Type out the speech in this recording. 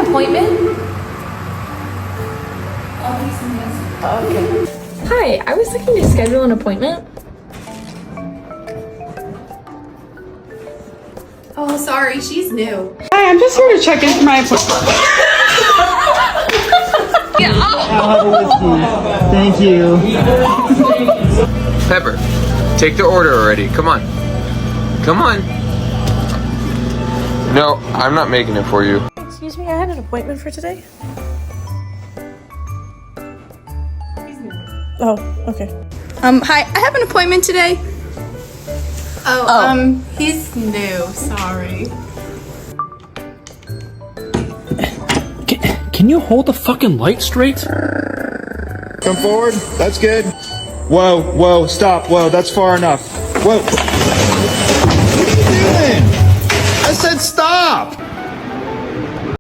an appointment? Okay. Hi, I was looking to schedule an appointment. Oh, sorry, she's new. Hi, I'm just here to check in for my appointment. I'll have a whiskey. Thank you. Pepper, take the order already. Come on. Come on. No, I'm not making it for you. Excuse me, I had an appointment for today. Oh, okay. Hi, I have an appointment today. He's new, sorry. Can you hold the fucking light straight? Come forward. That's good. Whoa, whoa, stop. Whoa, that's far enough. Whoa.